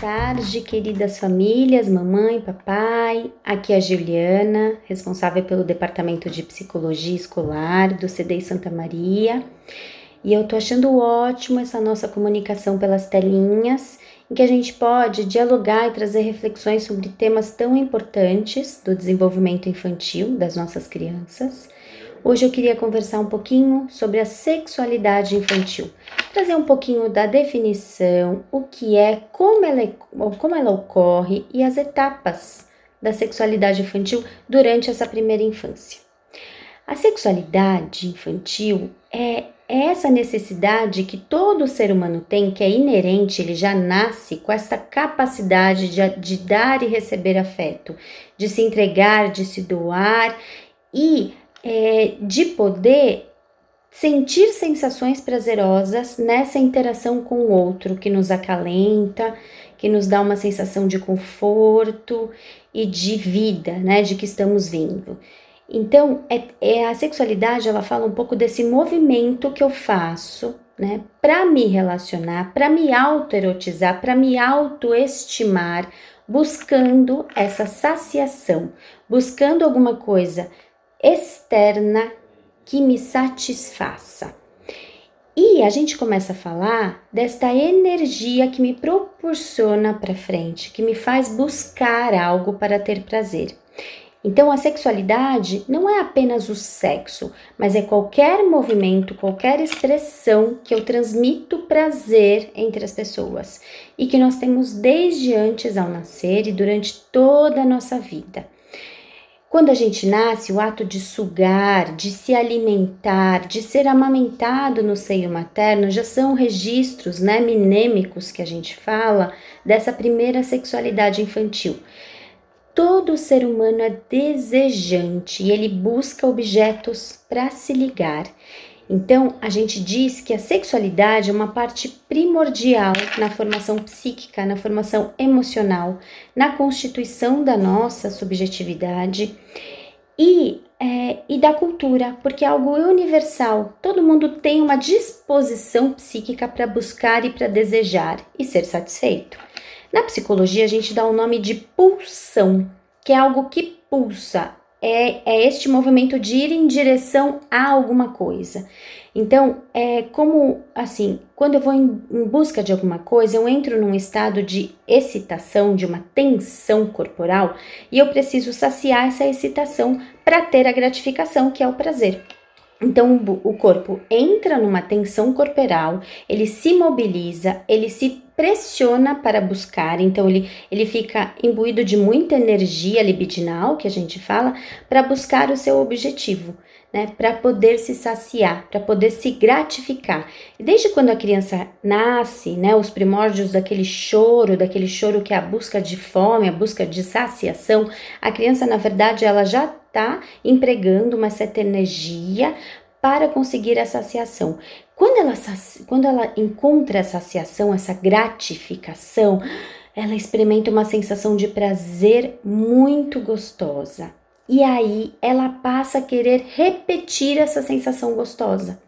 tarde, queridas famílias, mamãe, papai. Aqui é a Juliana, responsável pelo Departamento de Psicologia Escolar do CDI Santa Maria. E eu tô achando ótimo essa nossa comunicação pelas telinhas, em que a gente pode dialogar e trazer reflexões sobre temas tão importantes do desenvolvimento infantil das nossas crianças. Hoje eu queria conversar um pouquinho sobre a sexualidade infantil, trazer um pouquinho da definição, o que é, como ela ocorre e as etapas da sexualidade infantil durante essa primeira infância. A sexualidade infantil é essa necessidade que todo ser humano tem, que é inerente, ele já nasce com essa capacidade de dar e receber afeto, de se entregar, de se doar e de poder sentir sensações prazerosas nessa interação com o outro, que nos acalenta, que nos dá uma sensação de conforto e de vida, né, de que estamos vindo. Então, a sexualidade, ela fala um pouco desse movimento que eu faço, né, para me relacionar, para me autoerotizar, para me autoestimar, buscando essa saciação, buscando alguma coisa externa que me satisfaça. E a gente começa a falar desta energia que me proporciona para frente, que me faz buscar algo para ter prazer. Então, a sexualidade não é apenas o sexo, mas é qualquer movimento, qualquer expressão que eu transmito prazer entre as pessoas e que nós temos desde antes ao nascer e durante toda a nossa vida. Quando a gente nasce, o ato de sugar, de se alimentar, de ser amamentado no seio materno já são registros, né, mnêmicos que a gente fala dessa primeira sexualidade infantil. Todo ser humano é desejante e ele busca objetos para se ligar. Então, a gente diz que a sexualidade é uma parte primordial na formação psíquica, na formação emocional, na constituição da nossa subjetividade e da cultura, porque é algo universal. Todo mundo tem uma disposição psíquica para buscar e para desejar e ser satisfeito. Na psicologia, a gente dá o nome de pulsão, que é algo que pulsa. É este movimento de ir em direção a alguma coisa. Então, é como, assim, quando eu vou em busca de alguma coisa, eu entro num estado de excitação, de uma tensão corporal, e eu preciso saciar essa excitação para ter a gratificação, que é o prazer. Então, o corpo entra numa tensão corporal, ele se mobiliza, ele se pressiona para buscar, então ele fica imbuído de muita energia libidinal, que a gente fala, para buscar o seu objetivo, né? Para poder se saciar, para poder se gratificar. E desde quando a criança nasce, né? Os primórdios daquele choro que é a busca de fome, a busca de saciação, a criança, na verdade, ela já está empregando uma certa energia para conseguir a saciação. Quando ela encontra a saciação, essa gratificação, ela experimenta uma sensação de prazer muito gostosa. E aí ela passa a querer repetir essa sensação gostosa.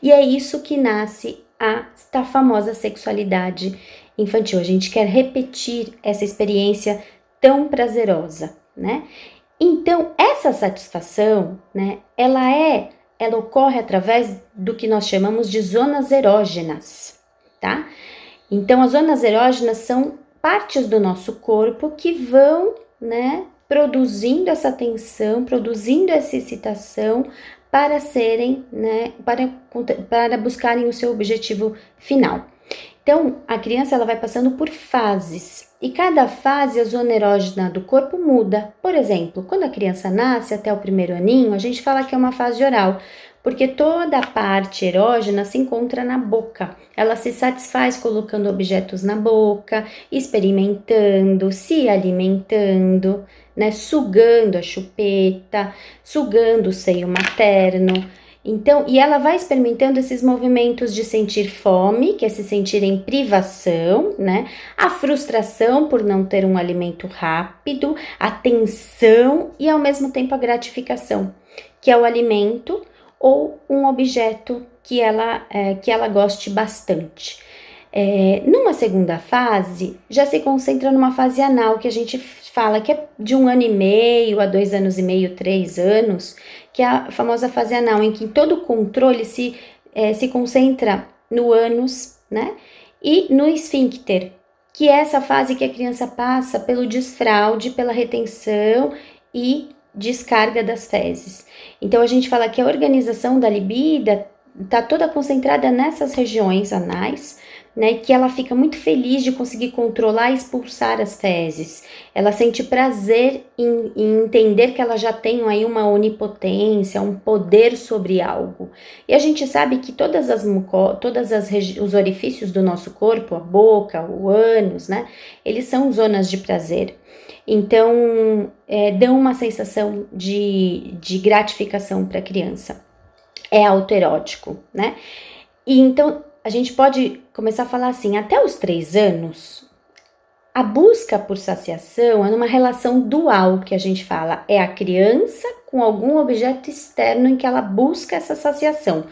E é isso que nasce esta famosa sexualidade infantil. A gente quer repetir essa experiência tão prazerosa, né? Então, essa satisfação, né, ela ocorre através do que nós chamamos de zonas erógenas, tá? Então, as zonas erógenas são partes do nosso corpo que vão, né, produzindo essa tensão, produzindo essa excitação para serem, né, para buscarem o seu objetivo final. Então, a criança ela vai passando por fases e cada fase a zona erógena do corpo muda. Por exemplo, quando a criança nasce até o primeiro aninho, a gente fala que é uma fase oral, porque toda a parte erógena se encontra na boca. Ela se satisfaz colocando objetos na boca, experimentando, se alimentando, né, sugando a chupeta, sugando o seio materno. Então, e ela vai experimentando esses movimentos de sentir fome, que é se sentir em privação, né? A frustração por não ter um alimento rápido, a tensão e ao mesmo tempo a gratificação, que é o alimento ou um objeto que ela goste bastante. Numa segunda fase, já se concentra numa fase anal, que a gente fala que é de 1 ano e meio a 2 anos e meio, 3 anos, que é a famosa fase anal, em que todo o controle se concentra no ânus, né? E no esfíncter, que é essa fase que a criança passa pelo desfraude, pela retenção e descarga das fezes. Então a gente fala que a organização da libido está toda concentrada nessas regiões anais, né, que ela fica muito feliz de conseguir controlar e expulsar as fezes. Ela sente prazer em entender que ela já tem aí uma onipotência, um poder sobre algo. E a gente sabe que os orifícios do nosso corpo, a boca, o ânus, né, eles são zonas de prazer. Então, dão uma sensação de gratificação para a criança. É autoerótico, né? E então, a gente pode começar a falar assim, até os 3 anos, a busca por saciação é numa relação dual, que a gente fala, é a criança com algum objeto externo em que ela busca essa saciação.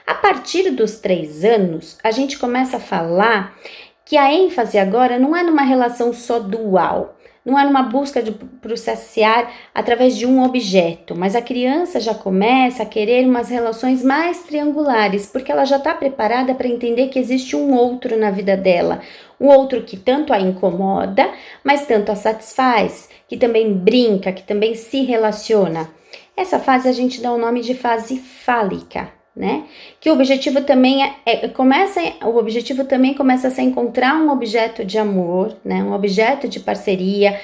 A partir dos 3 anos, a gente começa a falar que a ênfase agora não é numa relação só dual, não é numa busca por saciar através de um objeto, mas a criança já começa a querer umas relações mais triangulares, porque ela já está preparada para entender que existe um outro na vida dela, um outro que tanto a incomoda, mas tanto a satisfaz, que também brinca, que também se relaciona. Essa fase a gente dá o nome de fase fálica, né? Que o objetivo também começa a ser encontrar um objeto de amor, né? Um objeto de parceria,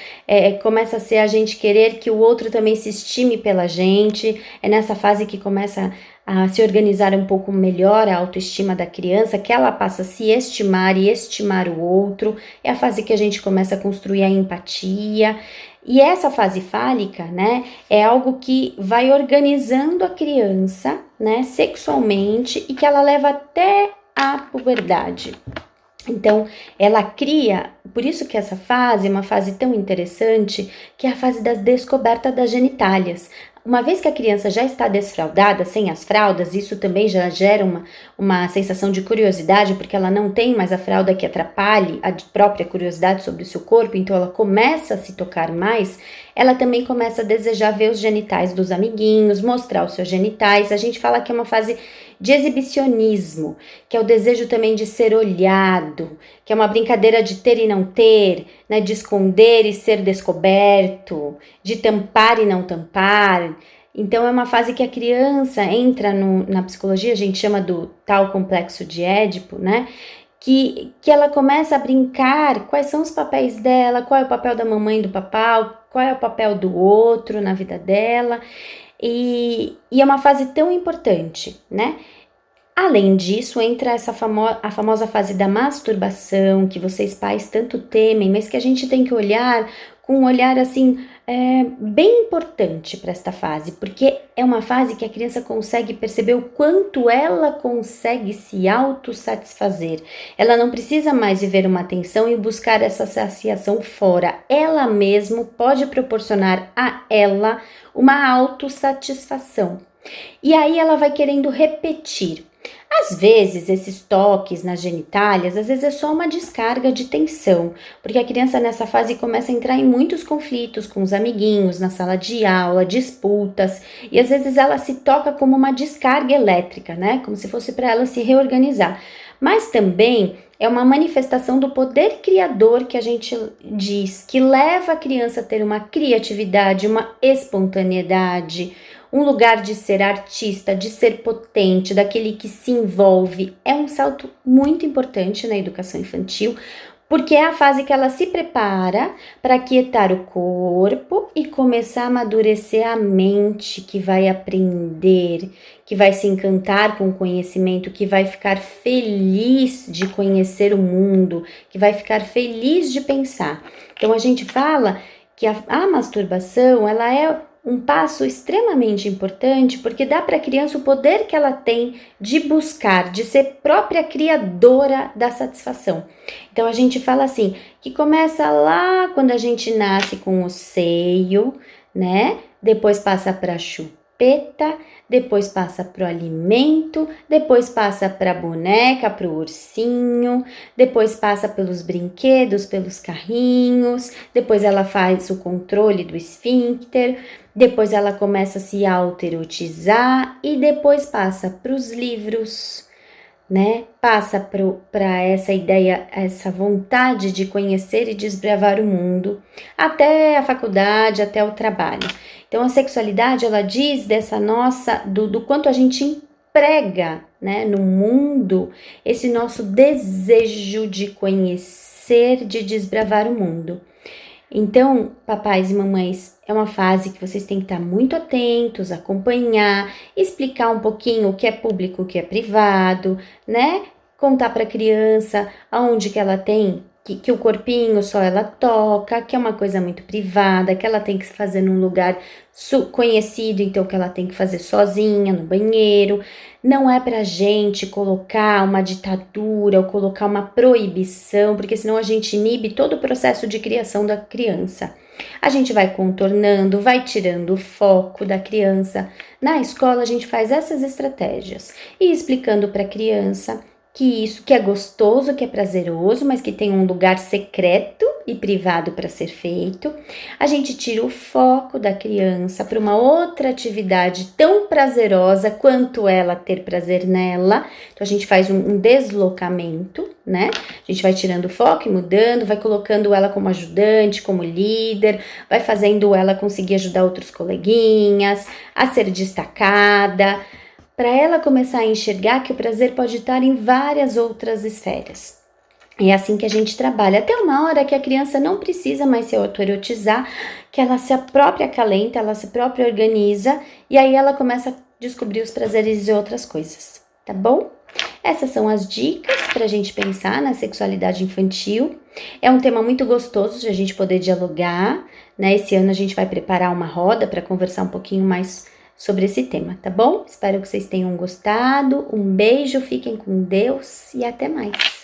começa a ser a gente querer que o outro também se estime pela gente. É nessa fase que começa a se organizar um pouco melhor a autoestima da criança, que ela passa a se estimar e estimar o outro. É a fase que a gente começa a construir a empatia. E essa fase fálica, né, é algo que vai organizando a criança, né, sexualmente e que ela leva até a puberdade. Então, ela cria, por isso que essa fase é uma fase tão interessante, que é a fase das descobertas das genitálias. Uma vez que a criança já está desfraldada, sem as fraldas, isso também já gera uma sensação de curiosidade, porque ela não tem mais a fralda que atrapalhe a própria curiosidade sobre o seu corpo, então ela começa a se tocar mais, ela também começa a desejar ver os genitais dos amiguinhos, mostrar os seus genitais. A gente fala que é uma fase de exibicionismo, que é o desejo também de ser olhado, que é uma brincadeira de ter e não ter, né, de esconder e ser descoberto, de tampar e não tampar. Então é uma fase que a criança entra na psicologia, a gente chama do tal complexo de Édipo, né? Que ela começa a brincar quais são os papéis dela, qual é o papel da mamãe e do papai, qual é o papel do outro na vida dela. E é uma fase tão importante, né? Além disso, entra a famosa fase da masturbação, que vocês pais tanto temem, mas que a gente tem que olhar com um olhar assim, bem importante para esta fase, porque é uma fase que a criança consegue perceber o quanto ela consegue se autossatisfazer. Ela não precisa mais viver uma tensão e buscar essa saciação fora. Ela mesma pode proporcionar a ela uma autossatisfação. E aí ela vai querendo repetir. Às vezes, esses toques nas genitálias, às vezes é só uma descarga de tensão, porque a criança nessa fase começa a entrar em muitos conflitos com os amiguinhos, na sala de aula, disputas, e às vezes ela se toca como uma descarga elétrica, né? Como se fosse para ela se reorganizar. Mas também é uma manifestação do poder criador que a gente diz, que leva a criança a ter uma criatividade, uma espontaneidade, um lugar de ser artista, de ser potente, daquele que se envolve. É um salto muito importante na educação infantil, porque é a fase que ela se prepara para aquietar o corpo e começar a amadurecer a mente, que vai aprender, que vai se encantar com o conhecimento, que vai ficar feliz de conhecer o mundo, que vai ficar feliz de pensar. Então a gente fala que a masturbação, ela é um passo extremamente importante, porque dá para a criança o poder que ela tem de buscar, de ser própria criadora da satisfação. Então a gente fala assim, que começa lá quando a gente nasce com o seio, né? Depois passa para chupar, chupeta, depois passa para o alimento, depois passa para a boneca, para o ursinho, depois passa pelos brinquedos, pelos carrinhos, depois ela faz o controle do esfíncter, depois ela começa a se autoerotizar e depois passa para os livros, né? Passa para essa ideia, essa vontade de conhecer e desbravar o mundo, até a faculdade, até o trabalho. Então, a sexualidade, ela diz dessa nossa, do quanto a gente emprega, né, no mundo, esse nosso desejo de conhecer, de desbravar o mundo. Então, papais e mamães, é uma fase que vocês têm que estar muito atentos, acompanhar, explicar um pouquinho o que é público, o que é privado, né? Contar para a criança aonde que ela tem, que o corpinho só ela toca, que é uma coisa muito privada, que ela tem que fazer num lugar conhecido, então que ela tem que fazer sozinha, no banheiro. Não é pra gente colocar uma ditadura ou colocar uma proibição, porque senão a gente inibe todo o processo de criação da criança. A gente vai contornando, vai tirando o foco da criança. Na escola a gente faz essas estratégias e explicando para a criança que isso que é gostoso, que é prazeroso, mas que tem um lugar secreto e privado para ser feito. A gente tira o foco da criança para uma outra atividade tão prazerosa quanto ela ter prazer nela. Então a gente faz um deslocamento, né? A gente vai tirando o foco e mudando, vai colocando ela como ajudante, como líder, vai fazendo ela conseguir ajudar outros coleguinhas, a ser destacada, para ela começar a enxergar que o prazer pode estar em várias outras esferas. É assim que a gente trabalha, até uma hora que a criança não precisa mais se autoerotizar, que ela se própria acalenta, ela se própria organiza, e aí ela começa a descobrir os prazeres de outras coisas, tá bom? Essas são as dicas para a gente pensar na sexualidade infantil. É um tema muito gostoso de a gente poder dialogar, né? Esse ano a gente vai preparar uma roda para conversar um pouquinho mais sobre esse tema, tá bom? Espero que vocês tenham gostado. Um beijo, fiquem com Deus e até mais.